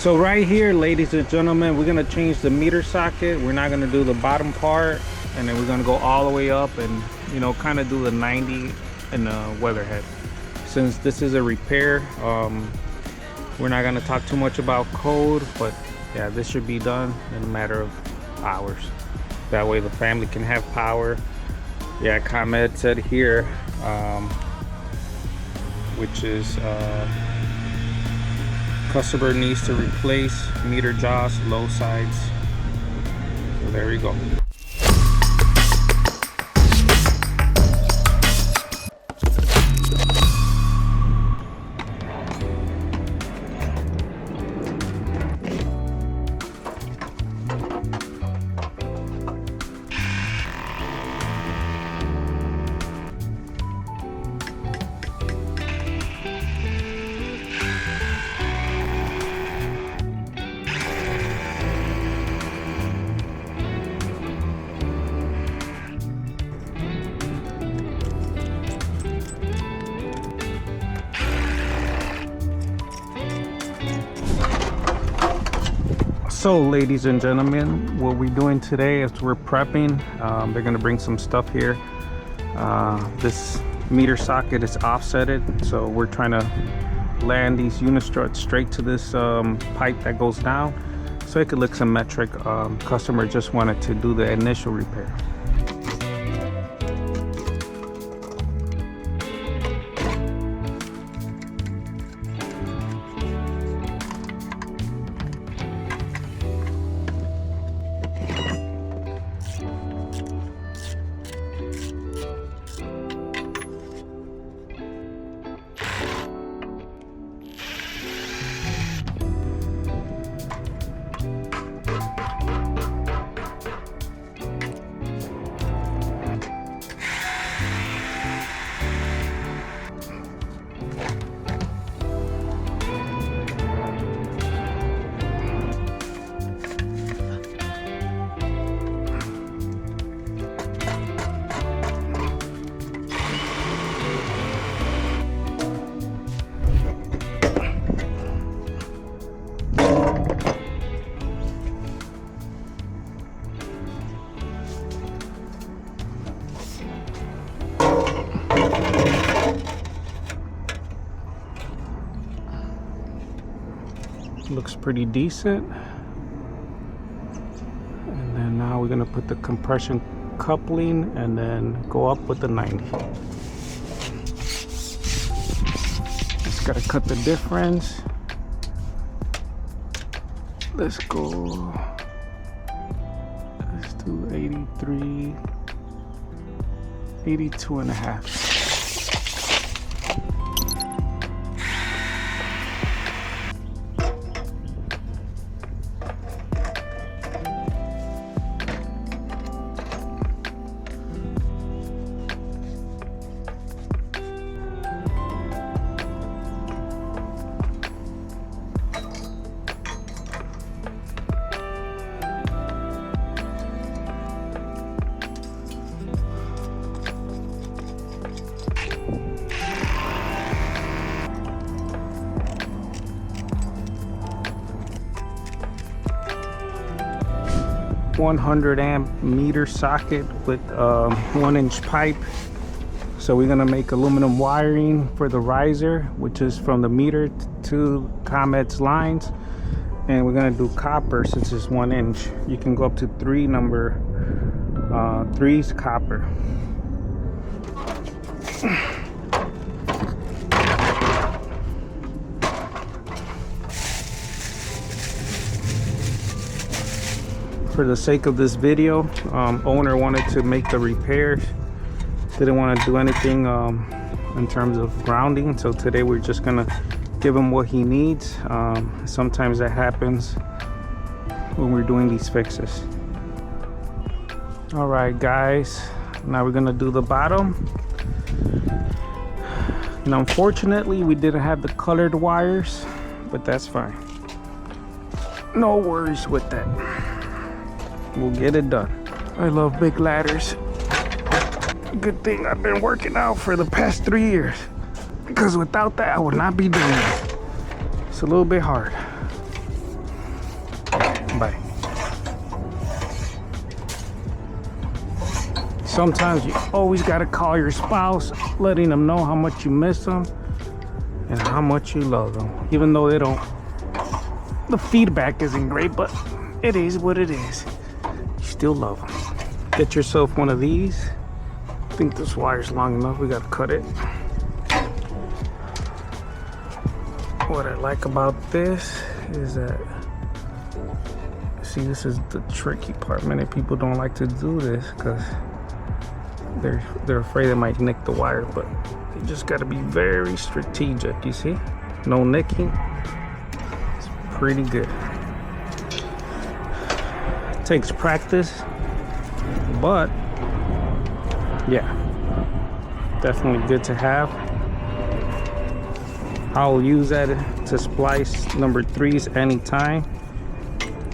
So right here, ladies and gentlemen, we're gonna change the meter socket. We're not gonna do the bottom part, and then we're gonna go all the way up and, you know, kind of do the 90 and the weatherhead. Since this is a repair, we're not gonna talk too much about code, but yeah, this should be done in a matter of hours. That way the family can have power. Yeah, ComEd said here, which is customer needs to replace meter jaws, low sides. So there we go. So ladies and gentlemen, what we're doing today is we're prepping. They're gonna bring some stuff here. This meter socket is offsetted, so we're trying to land these unit struts straight to this pipe that goes down, so it could look symmetric. Customer just wanted to do the initial repair. Looks pretty decent. And then now we're gonna put the compression coupling and then go up with the 90. Just gotta cut the difference. Let's go. Let's do 83, 82 and a half. .100 amp meter socket with 1-inch pipe. So we're gonna make aluminum wiring for the riser, which is from the meter to ComEd's lines, and we're gonna do copper since it's 1 inch. You can go up to 3 number 3's copper. For the sake of this video, owner wanted to make the repairs, didn't want to do anything in terms of grounding, so today we're just gonna give him what he needs. Sometimes that happens when we're doing these fixes. All right guys, now we're gonna do the bottom, and unfortunately we didn't have the colored wires, but that's fine, no worries with that. We'll get it done. I love big ladders. Good thing I've been working out for the past 3 years, because without that I would not be doing it. It's a little bit hard. by. Sometimes you always got to call your spouse, letting them know how much you miss them and how much you love them. Even though they don't, the feedback isn't great, but it is what it is. You still love them. Get yourself one of these. I think this wire's long enough. We got to cut it. What I like about this is that, see, this is the tricky part. Many people don't like to do this because they're afraid it might nick the wire, but you just got to be very strategic. You see, no nicking. It's pretty good. It takes practice, but yeah, definitely good to have. I'll use that to splice number 3s anytime,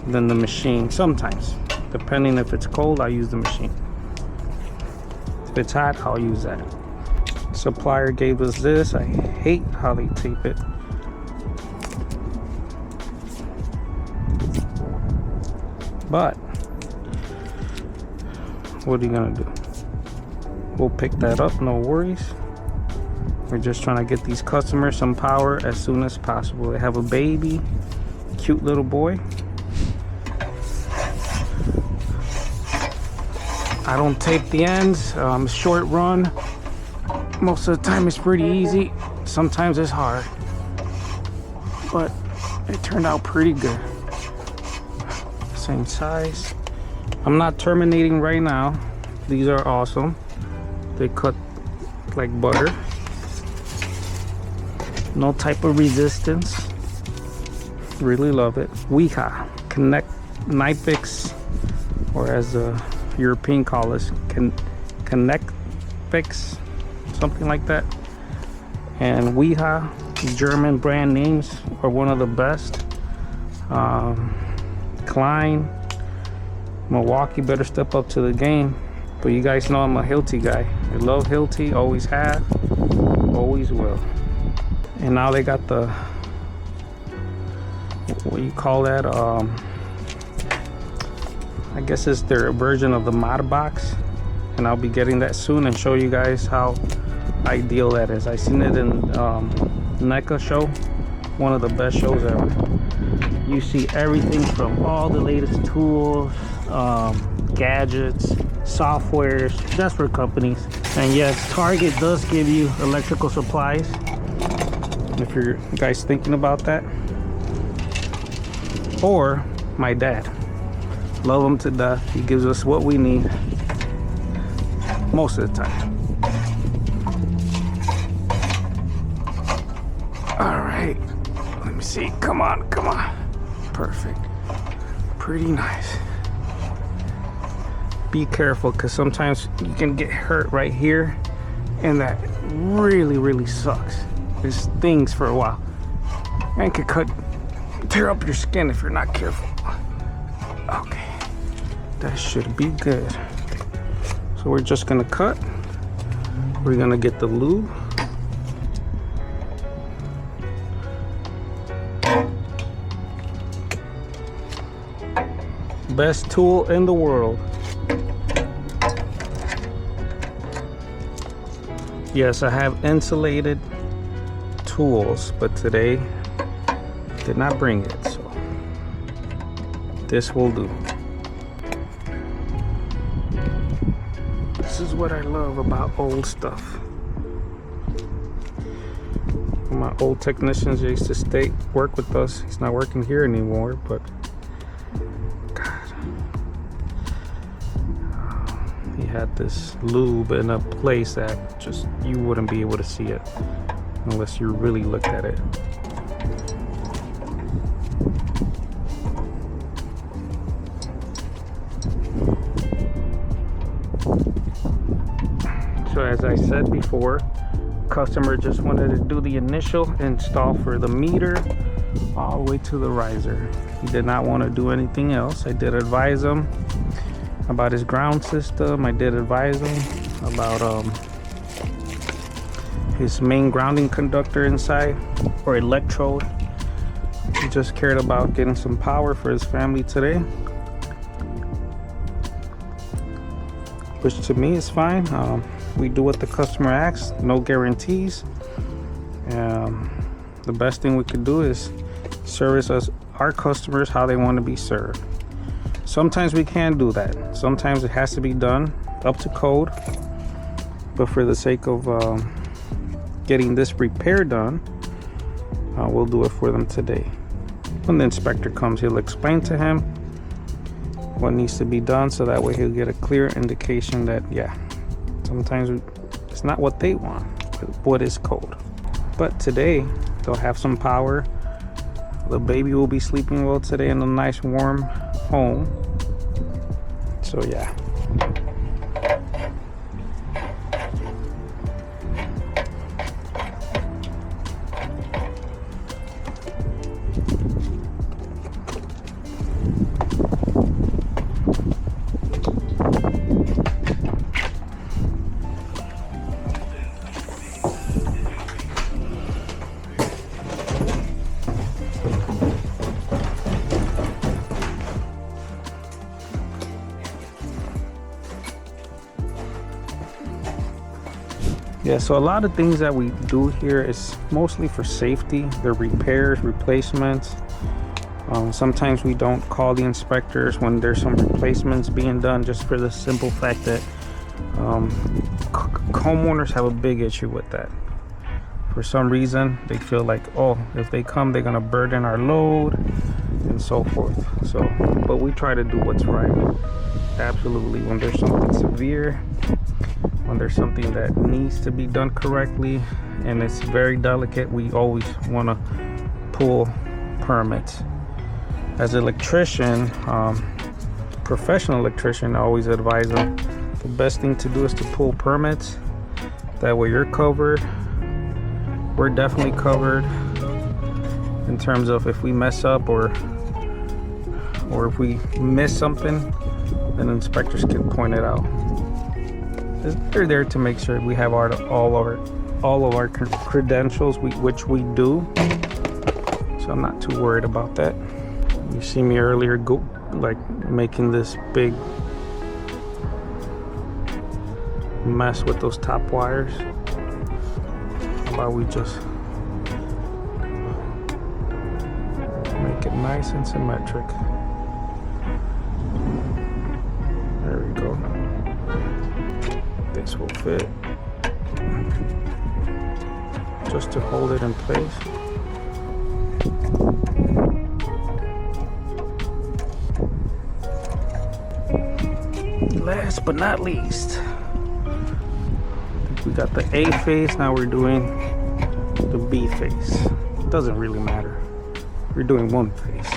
then the machine sometimes, depending if it's cold. I'll use the machine. If it's hot, I'll use that. Supplier gave us this. I hate how they tape it. But what are you gonna do? We'll pick that up, no worries. We're just trying to get these customers some power as soon as possible. They have a baby, cute little boy. I don't tape the ends. Short run. Most of the time it's pretty easy. Sometimes it's hard, but it turned out pretty good. Same size. I'm not terminating right now. These are awesome. They cut like butter. No type of resistance. Really love it. Weha Connect Nipix, or as the European call this, Connect Fix, something like that. And Weha, German brand names, are one of the best. Klein, Milwaukee better step up to the game. But you guys know I'm a Hilti guy. I love Hilti, always have, always will. And now they got the, what do you call that? I guess it's their version of the mod box, and I'll be getting that soon and show you guys how ideal that is. I seen it in NECA show, one of the best shows ever. You see everything from all the latest tools, gadgets, softwares, that's for companies. And yes, Target does give you electrical supplies, if you're guys thinking about that. Or my dad, love him to death. He gives us what we need most of the time. All right, let me see. Come on. Perfect. Pretty nice. Be careful, because sometimes you can get hurt right here, and that really sucks. It stings for a while and can tear up your skin if you're not careful. Okay, that should be good. So we're just gonna cut. We're gonna get the lube. Best tool in the world. Yes, I have insulated tools, but today did not bring it, so this will do. This is what I love about old stuff. My old technicians used to work with us. He's not working here anymore, but God, he had this lube in a place that just you wouldn't be able to see it unless you really looked at it. So as I said before, customer just wanted to do the initial install for the meter all the way to the riser. He did not want to do anything else. I did advise him about his ground system. I did advise him about his main grounding conductor inside, or electrode. He just cared about getting some power for his family today, which to me is fine. We do what the customer asks, no guarantees. The best thing we could do is service our customers how they want to be served. Sometimes we can do that. Sometimes it has to be done up to code. But for the sake of getting this repair done, we'll do it for them today. When the inspector comes, he'll explain to him what needs to be done, so that way he'll get a clear indication that, yeah, sometimes it's not what they want, but what is code. But today, they'll have some power. The baby will be sleeping well today in a nice warm home. So yeah. Yeah, so a lot of things that we do here is mostly for safety. They're repairs, replacements. Sometimes we don't call the inspectors when there's some replacements being done, just for the simple fact that homeowners have a big issue with that. For some reason, they feel like, oh, if they come, they're gonna burden our load and so forth. So, but we try to do what's right. Absolutely, when there's something severe, when there's something that needs to be done correctly and it's very delicate, we always want to pull permits. As an electrician, professional electrician, I always advise them the best thing to do is to pull permits. That way you're covered. We're definitely covered in terms of if we mess up or if we miss something, then inspectors can point it out. They're there to make sure we have all of our credentials, which we do. So I'm not too worried about that. You see me earlier making this big mess with those top wires. How about we just make it nice and symmetric. There we go. This will fit, just to hold it in place. Last but not least, we got the A face. Now we're doing the B face. It doesn't really matter. We're doing one face.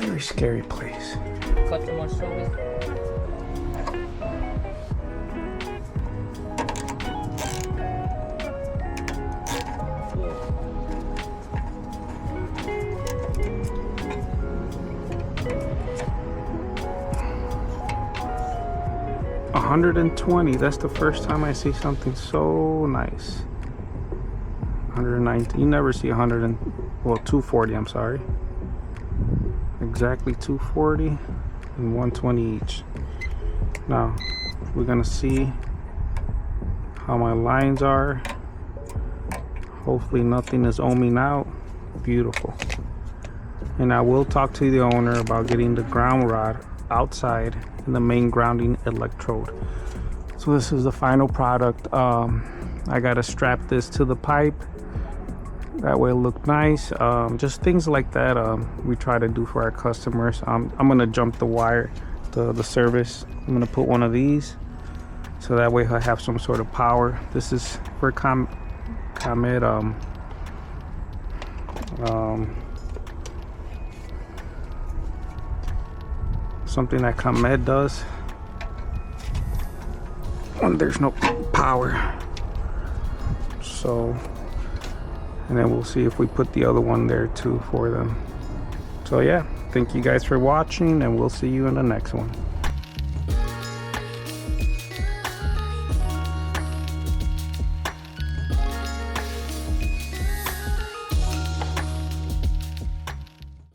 Very scary place. Customer service. $120. That's the first time I see something so nice. 190. You never see 240. I'm sorry. Exactly 240 and 120 each. Now we're gonna see how my lines are. Hopefully nothing is ohming out. Beautiful. And I will talk to the owner about getting the ground rod outside and the main grounding electrode. So this is the final product. I gotta strap this to the pipe. That way it look nice. Just things like that we try to do for our customers. I'm gonna jump the wire, the service. I'm gonna put one of these so that way he'll have some sort of power. This is for ComEd something that ComEd does when there's no power. So, and then we'll see if we put the other one there too for them. So yeah, thank you guys for watching, and we'll see you in the next one.